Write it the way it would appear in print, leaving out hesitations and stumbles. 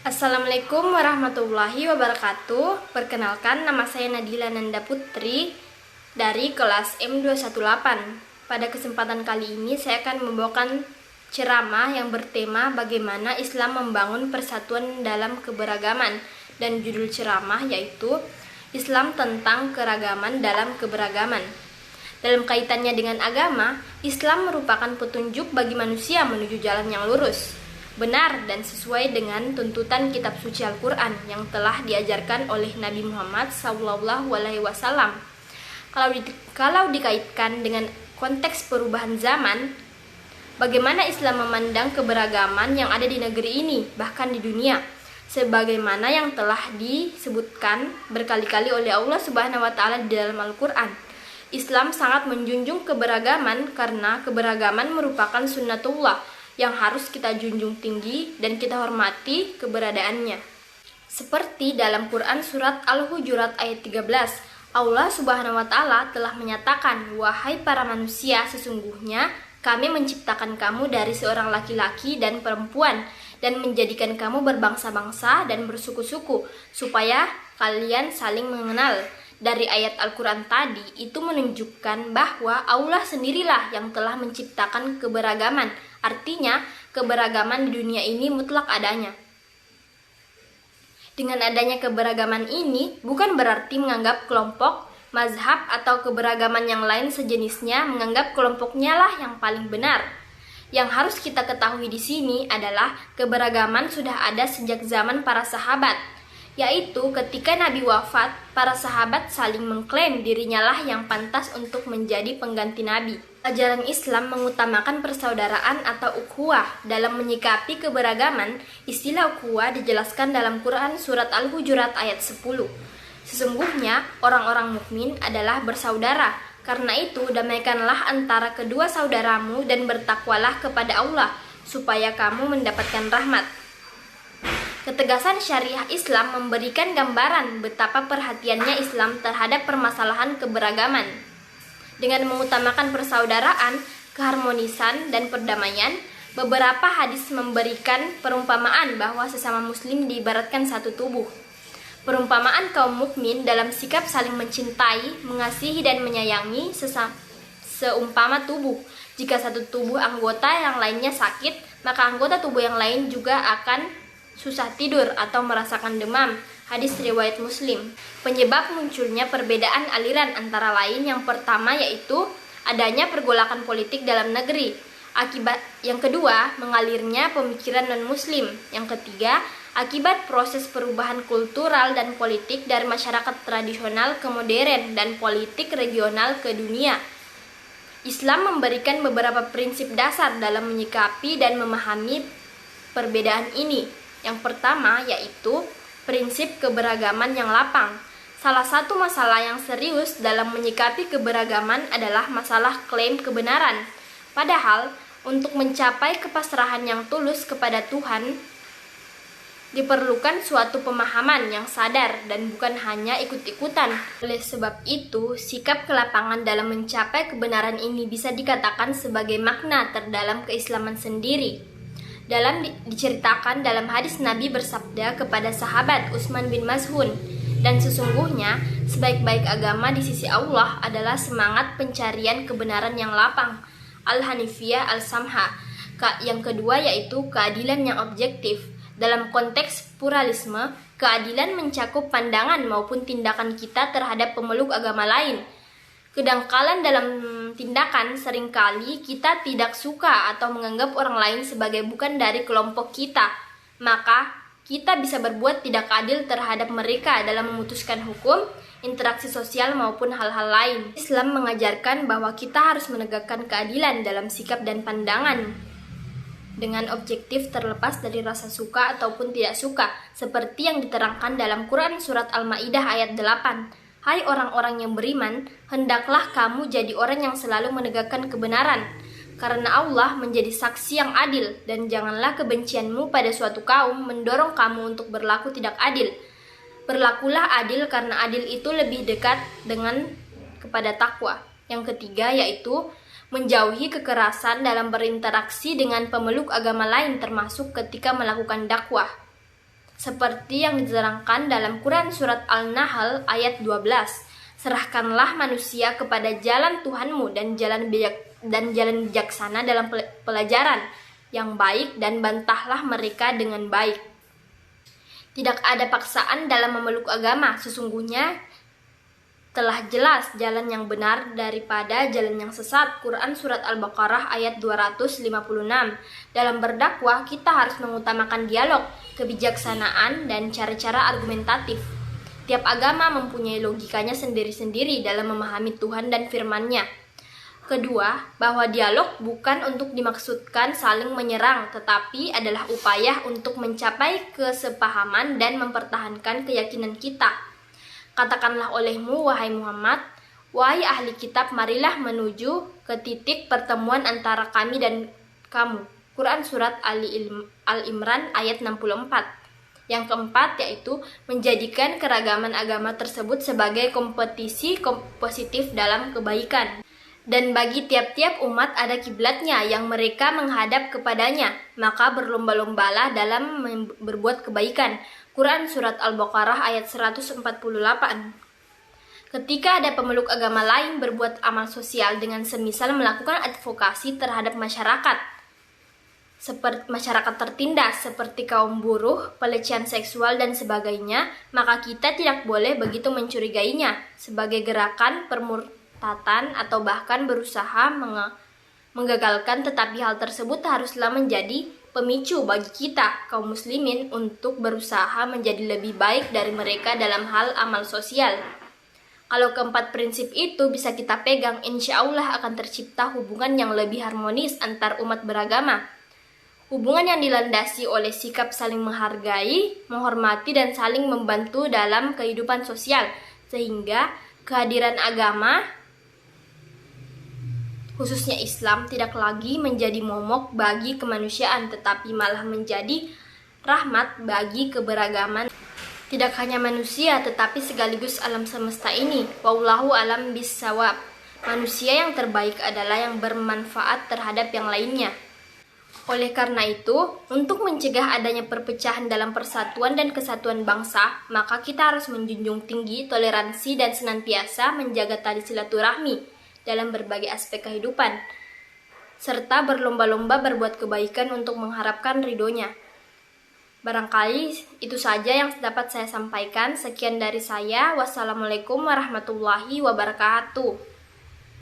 Assalamualaikum warahmatullahi wabarakatuh. Perkenalkan, nama saya Nadila Nanda Putri dari kelas M218. Pada kesempatan kali ini saya akan membawakan ceramah yang bertema bagaimana Islam membangun persatuan dalam keberagaman, dan judul ceramah yaitu Islam tentang keragaman dalam keberagaman. Dalam kaitannya dengan agama, Islam merupakan petunjuk bagi manusia menuju jalan yang lurus, benar dan sesuai dengan tuntutan kitab suci Al-Quran yang telah diajarkan oleh Nabi Muhammad SAW. Kalau dikaitkan dengan konteks perubahan zaman, bagaimana Islam memandang keberagaman yang ada di negeri ini, bahkan di dunia, sebagaimana yang telah disebutkan berkali-kali oleh Allah Subhanahu wa Ta'ala di dalam Al-Quran. Islam sangat menjunjung keberagaman karena keberagaman merupakan sunnatullah yang harus kita junjung tinggi dan kita hormati keberadaannya. Seperti dalam Quran surat Al-Hujurat ayat 13, Allah Subhanahu wa Ta'ala telah menyatakan, "Wahai para manusia, sesungguhnya kami menciptakan kamu dari seorang laki-laki dan perempuan dan menjadikan kamu berbangsa-bangsa dan bersuku-suku supaya kalian saling mengenal." Dari ayat Al-Quran tadi itu menunjukkan bahwa Allah sendirilah yang telah menciptakan keberagaman. Artinya, keberagaman di dunia ini mutlak adanya. Dengan adanya keberagaman ini, bukan berarti menganggap kelompok, mazhab, atau keberagaman yang lain sejenisnya menganggap kelompoknya lah yang paling benar. Yang harus kita ketahui di sini adalah keberagaman sudah ada sejak zaman para sahabat, yaitu ketika Nabi wafat, para sahabat saling mengklaim dirinya lah yang pantas untuk menjadi pengganti Nabi. Ajaran Islam mengutamakan persaudaraan atau ukhuwah. Dalam menyikapi keberagaman, istilah ukhuwah dijelaskan dalam Quran surat Al-Hujurat ayat 10. Sesungguhnya orang-orang mukmin adalah bersaudara. Karena itu, damaikanlah antara kedua saudaramu dan bertakwalah kepada Allah, supaya kamu mendapatkan rahmat. Ketegasan syariah Islam memberikan gambaran betapa perhatiannya Islam terhadap permasalahan keberagaman. Dengan mengutamakan persaudaraan, keharmonisan, dan perdamaian, beberapa hadis memberikan perumpamaan bahwa sesama muslim diibaratkan satu tubuh. Perumpamaan kaum mukmin dalam sikap saling mencintai, mengasihi, dan menyayangi seumpama tubuh. Jika satu tubuh anggota yang lainnya sakit, maka anggota tubuh yang lain juga akan susah tidur atau merasakan demam. Hadis riwayat Muslim. Penyebab munculnya perbedaan aliran antara lain yang pertama yaitu adanya pergolakan politik dalam negeri. Yang kedua, mengalirnya pemikiran non-muslim. Yang ketiga, akibat proses perubahan kultural dan politik dari masyarakat tradisional ke modern dan politik regional ke dunia. Islam memberikan beberapa prinsip dasar dalam menyikapi dan memahami perbedaan ini. Yang pertama yaitu prinsip keberagaman yang lapang. Salah satu masalah yang serius dalam menyikapi keberagaman adalah masalah klaim kebenaran. Padahal, untuk mencapai kepasrahan yang tulus kepada Tuhan, diperlukan suatu pemahaman yang sadar dan bukan hanya ikut-ikutan. Oleh sebab itu, sikap kelapangan dalam mencapai kebenaran ini bisa dikatakan sebagai makna terdalam keislaman sendiri. Diceritakan dalam hadis Nabi bersabda kepada sahabat Utsman bin Maz'un, dan sesungguhnya sebaik-baik agama di sisi Allah adalah semangat pencarian kebenaran yang lapang, al-hanifiyah al-samha. Yang kedua yaitu keadilan yang objektif. Dalam konteks pluralisme, keadilan mencakup pandangan maupun tindakan kita terhadap pemeluk agama lain. Kedangkalan dalam tindakan seringkali kita tidak suka atau menganggap orang lain sebagai bukan dari kelompok kita. Maka kita bisa berbuat tidak adil terhadap mereka dalam memutuskan hukum, interaksi sosial maupun hal-hal lain. Islam mengajarkan bahwa kita harus menegakkan keadilan dalam sikap dan pandangan dengan objektif terlepas dari rasa suka ataupun tidak suka, seperti yang diterangkan dalam Quran surat Al-Maidah ayat 8. Hai orang-orang yang beriman, hendaklah kamu jadi orang yang selalu menegakkan kebenaran, karena Allah menjadi saksi yang adil, dan janganlah kebencianmu pada suatu kaum mendorong kamu untuk berlaku tidak adil. Berlakulah adil karena adil itu lebih dekat kepada takwa. Yang ketiga yaitu menjauhi kekerasan dalam berinteraksi dengan pemeluk agama lain termasuk ketika melakukan dakwah. seperti yang diterangkan dalam Quran Surat Al-Nahl ayat 12. Serahkanlah manusia kepada jalan Tuhanmu dan jalan bijaksana dalam pelajaran yang baik, dan bantahlah mereka dengan baik. Tidak ada paksaan dalam memeluk agama, sesungguhnya telah jelas jalan yang benar daripada jalan yang sesat. Quran Surat Al-Baqarah ayat 256. Dalam berdakwah, kita harus mengutamakan dialog, kebijaksanaan, dan cara-cara argumentatif. Tiap agama mempunyai logikanya sendiri-sendiri dalam memahami Tuhan dan firman-Nya. Kedua, bahwa dialog bukan untuk dimaksudkan saling menyerang, tetapi adalah upaya untuk mencapai kesepahaman dan mempertahankan keyakinan kita. Katakanlah olehmu, wahai Muhammad, wahai ahli kitab, marilah menuju ke titik pertemuan antara kami dan kamu. Quran Surat Al-Imran ayat 64. Yang keempat yaitu menjadikan keragaman agama tersebut sebagai kompetisi positif dalam kebaikan. Dan bagi tiap-tiap umat ada kiblatnya yang mereka menghadap kepadanya, maka berlomba-lombalah dalam berbuat kebaikan. Quran Surat Al-Baqarah ayat 148. Ketika ada pemeluk agama lain berbuat amal sosial dengan semisal melakukan advokasi terhadap masyarakat, seperti masyarakat tertindas seperti kaum buruh, pelecehan seksual, dan sebagainya, maka kita tidak boleh begitu mencurigainya sebagai gerakan permurtatan atau bahkan berusaha menggagalkan, tetapi hal tersebut haruslah menjadi pemicu bagi kita, kaum muslimin, untuk berusaha menjadi lebih baik dari mereka dalam hal amal sosial. Kalau keempat prinsip itu bisa kita pegang, insya Allah akan tercipta hubungan yang lebih harmonis antar umat beragama. Hubungan yang dilandasi oleh sikap saling menghargai, menghormati, dan saling membantu dalam kehidupan sosial, sehingga kehadiran agama, khususnya Islam, tidak lagi menjadi momok bagi kemanusiaan, tetapi malah menjadi rahmat bagi keberagaman tidak hanya manusia, tetapi sekaligus alam semesta ini. Wallahu alam bissawab. Manusia yang terbaik adalah yang bermanfaat terhadap yang lainnya. Oleh karena itu, untuk mencegah adanya perpecahan dalam persatuan dan kesatuan bangsa, maka kita harus menjunjung tinggi toleransi dan senantiasa menjaga tali silaturahmi dalam berbagai aspek kehidupan, serta berlomba-lomba berbuat kebaikan untuk mengharapkan ridhonya. Barangkali itu saja yang dapat saya sampaikan. Sekian dari saya. Wassalamualaikum warahmatullahi wabarakatuh.